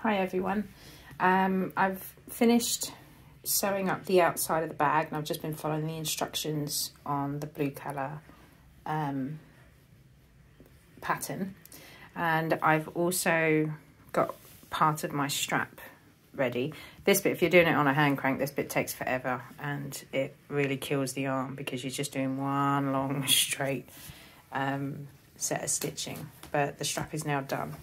Hi everyone. I've finished sewing up the outside of the bag and I've just been following the instructions on the blue colour pattern, and I've also got part of my strap ready. This bit, if you're doing it on a hand crank, this bit takes forever and it really kills the arm because you're just doing one long straight set of stitching, but the strap is now done.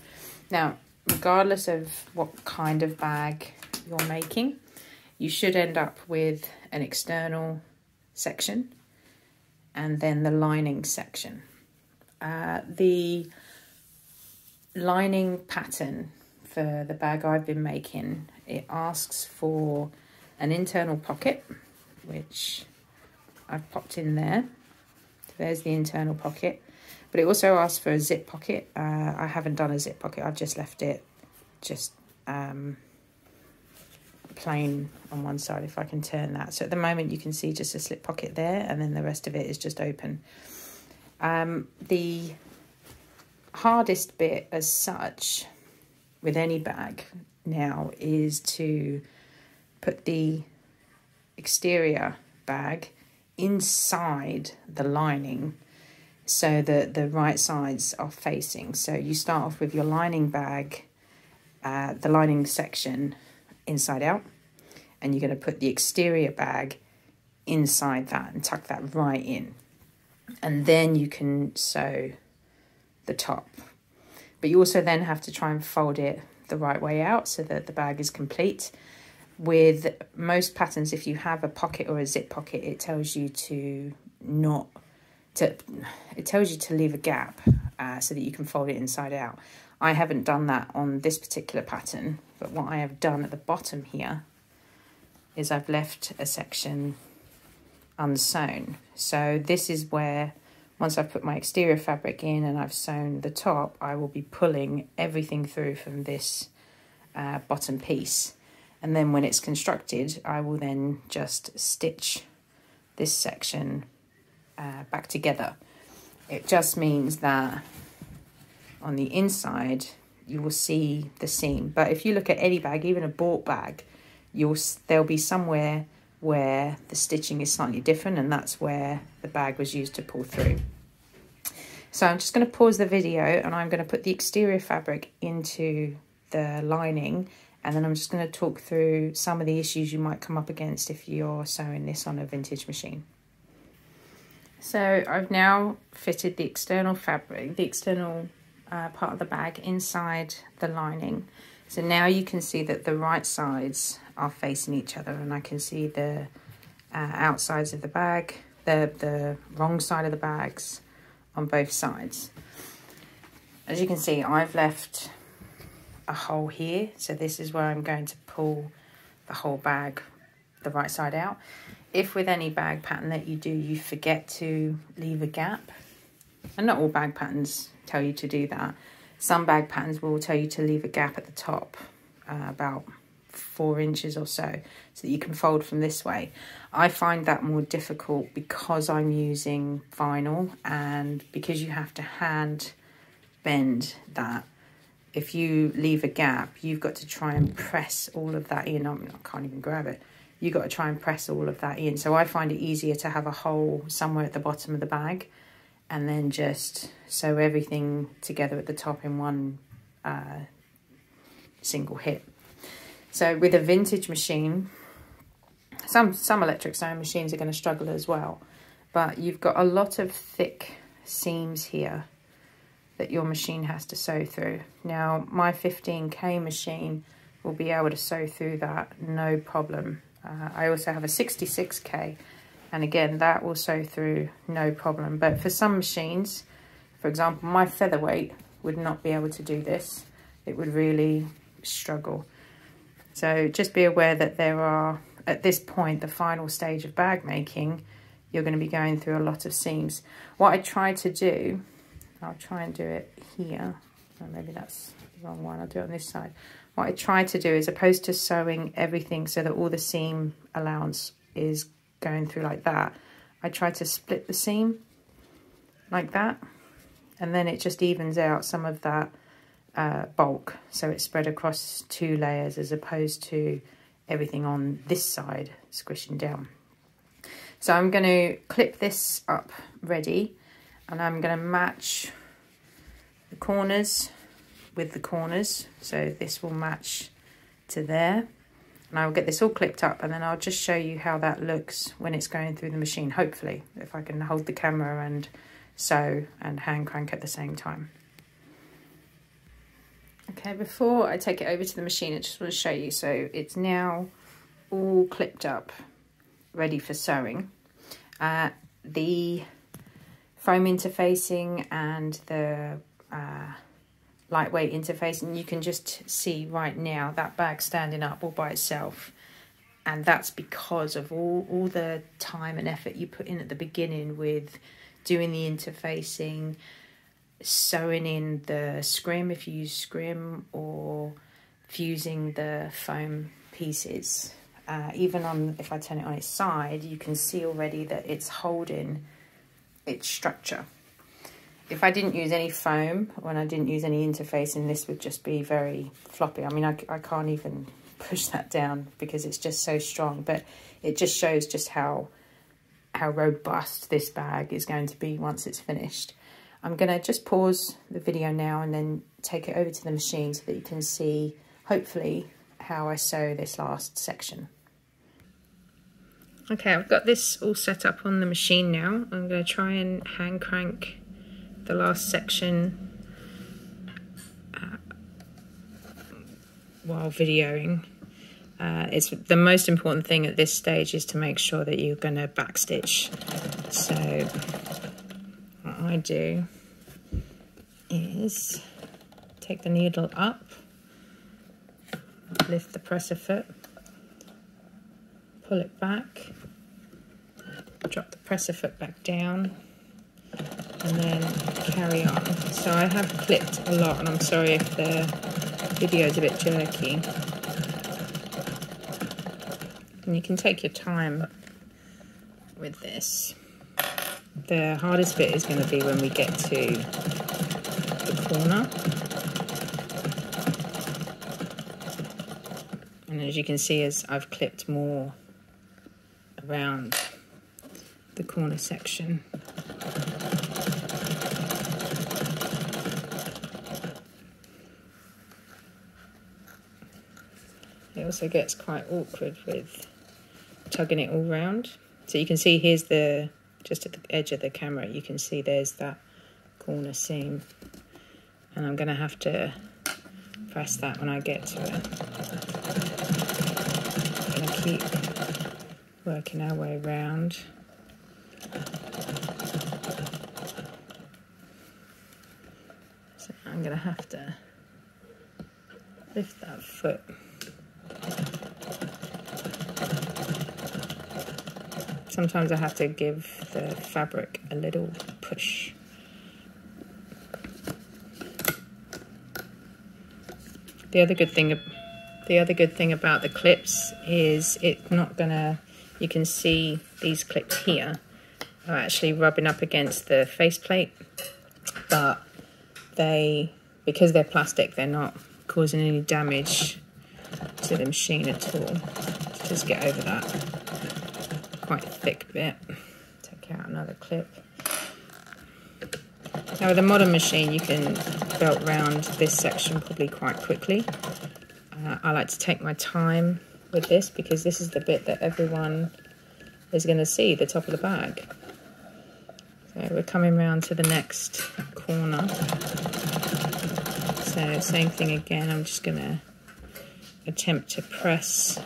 Now, regardless of what kind of bag you're making, you should end up with an external section and then the lining section. The lining pattern for the bag I've been making, it asks for an internal pocket, which I've popped in there. So there's the internal pocket. But it also asks for a zip pocket. I haven't done a zip pocket. I've just left it just plain on one side, if I can turn that. So at the moment you can see just a slip pocket there, and then the rest of it is just open. The hardest bit as such with any bag now is to put the exterior bag inside the lining so that the right sides are facing. So you start off with your lining bag, the lining section inside out, and you're going to put the exterior bag inside that and tuck that right in, and then you can sew the top. But you also then have to try and fold it the right way out so that the bag is complete. With most patterns, if you have a pocket or a zip pocket, it tells you to leave a gap so that you can fold it inside out. I haven't done that on this particular pattern, but what I have done at the bottom here is I've left a section unsewn. So this is where, once I've put my exterior fabric in and I've sewn the top, I will be pulling everything through from this bottom piece. And then when it's constructed, I will then just stitch this section back together. It just means that on the inside you will see the seam, but if you look at any bag, even a bought bag, there'll be somewhere where the stitching is slightly different, and that's where the bag was used to pull through. So I'm just going to pause the video and I'm going to put the exterior fabric into the lining, and then I'm just going to talk through some of the issues you might come up against if you're sewing this on a vintage machine. So I've now fitted the external fabric, the external part of the bag inside the lining. So now you can see that the right sides are facing each other, and I can see the outsides of the bag, the wrong side of the bags on both sides. As you can see, I've left a hole here, so this is where I'm going to pull the whole bag the right side out. If with any bag pattern that you do, you forget to leave a gap, and not all bag patterns tell you to do that. Some bag patterns will tell you to leave a gap at the top, about 4 inches or so that you can fold from this way. I find that more difficult because I'm using vinyl, and because you have to hand bend that. If you leave a gap, you've got to try and press all of that in. I can't even grab it. You've got to try and press all of that in. So I find it easier to have a hole somewhere at the bottom of the bag and then just sew everything together at the top in one single hit. So with a vintage machine, some electric sewing machines are going to struggle as well, but you've got a lot of thick seams here that your machine has to sew through. Now, my 15K machine will be able to sew through that, no problem. I also have a 66K, and again, that will sew through no problem. But for some machines, for example, my featherweight would not be able to do this. It would really struggle. So just be aware that there are, at this point, the final stage of bag making, you're going to be going through a lot of seams. What I try to do, I'll try and do it here. Oh, maybe that's the wrong one. I'll do it on this side. What I try to do is, opposed to sewing everything so that all the seam allowance is going through like that, I try to split the seam like that, and then it just evens out some of that bulk, so it's spread across 2 layers as opposed to everything on this side squishing down. So I'm going to clip this up ready, and I'm going to match the corners with the corners, so this will match to there, and I'll get this all clipped up, and then I'll just show you how that looks when it's going through the machine, hopefully, if I can hold the camera and sew and hand crank at the same time. Okay, before I take it over to the machine, I just want to show you, so it's now all clipped up, ready for sewing. The foam interfacing and the lightweight interfacing, you can just see right now that bag standing up all by itself, and that's because of all the time and effort you put in at the beginning with doing the interfacing, sewing in the scrim if you use scrim, or fusing the foam pieces. Even on, if I turn it on its side, you can see already that it's holding its structure. If I didn't use any foam, when I didn't use any interfacing, this would just be very floppy. I mean, I can't even push that down because it's just so strong, but it just shows just how robust this bag is going to be once it's finished. I'm going to just pause the video now and then take it over to the machine so that you can see, hopefully, how I sew this last section. Okay, I've got this all set up on the machine now. I'm going to try and hand crank the last section while videoing. It's the most important thing at this stage is to make sure that you're going to backstitch. So what I do is take the needle up, lift the presser foot, pull it back, drop the presser foot back down, and then carry on. So I have clipped a lot, and I'm sorry if the video is a bit jerky. And you can take your time with this. The hardest bit is going to be when we get to the corner. And as you can see, as I've clipped more around the corner section. It also gets quite awkward with tugging it all round. So you can see here's the, just at the edge of the camera, you can see there's that corner seam. And I'm going to have to press that when I get to it. I'm going to keep working our way around. So I'm going to have to lift that foot. Sometimes I have to give the fabric a little push. The other good thing about the clips is it's not gonna, you can see these clips here are actually rubbing up against the faceplate, but because they're plastic, they're not causing any damage to the machine at all. So just get over that quite thick bit. Take out another clip. Now with a modern machine, you can belt round this section probably quite quickly. I like to take my time with this because this is the bit that everyone is going to see, the top of the bag. So we're coming round to the next corner. So same thing again, I'm just going to attempt to press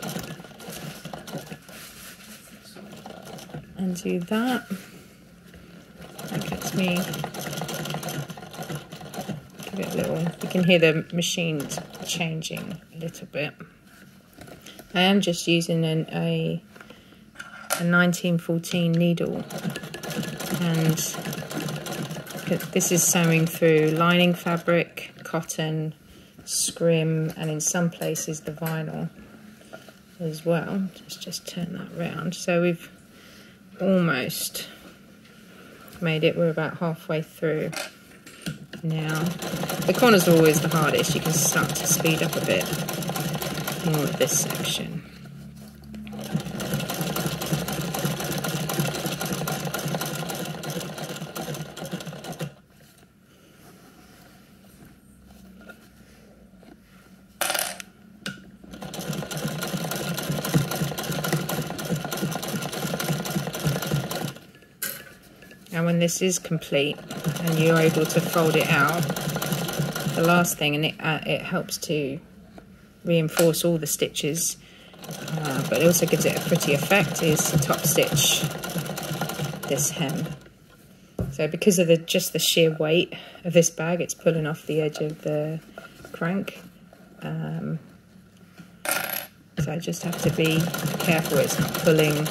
and do that. That gets me, give it a little, you can hear the machine changing a little bit. I am just using a 1914 needle, and this is sewing through lining fabric, cotton, scrim, and in some places the vinyl as well. Just turn that round. So we've almost made it, we're about halfway through. Now, the corners are always the hardest. You can start to speed up a bit more of this section. Now when this is complete and you're able to fold it out, the last thing, and it helps to reinforce all the stitches, but it also gives it a pretty effect, is to top stitch this hem. So because of just the sheer weight of this bag, it's pulling off the edge of the crank. So I just have to be careful it's not pulling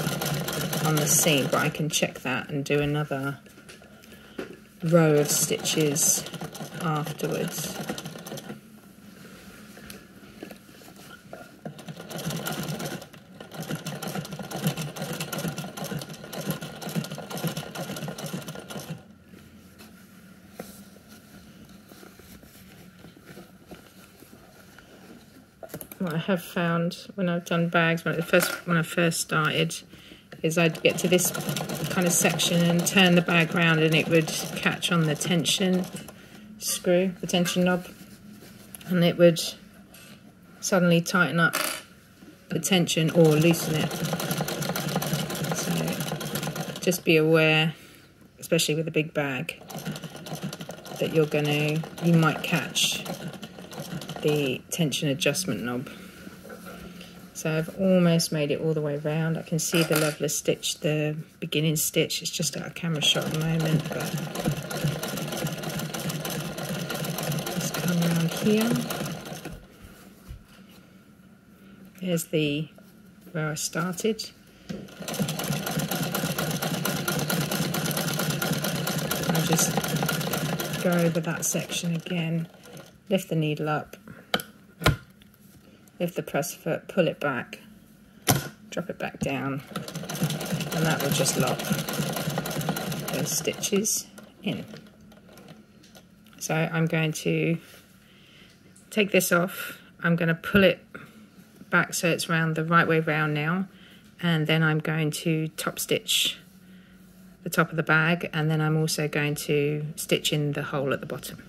on the seam, but I can check that and do another row of stitches afterwards. What I have found when I've done bags, when I first started, is I'd get to this kind of section and turn the bag round and it would catch on the tension screw, the tension knob, and it would suddenly tighten up the tension or loosen it. So just be aware, especially with a big bag, that you might catch the tension adjustment knob. So I've almost made it all the way around. I can see the leveler stitch, the beginning stitch. It's just out of camera shot at the moment, but just come around here. There's where I started. I'll just go over that section again, lift the needle up, lift the press foot, pull it back, drop it back down, and that will just lock those stitches in. So I'm going to take this off, I'm going to pull it back so it's round the right way round now, and then I'm going to top stitch the top of the bag, and then I'm also going to stitch in the hole at the bottom.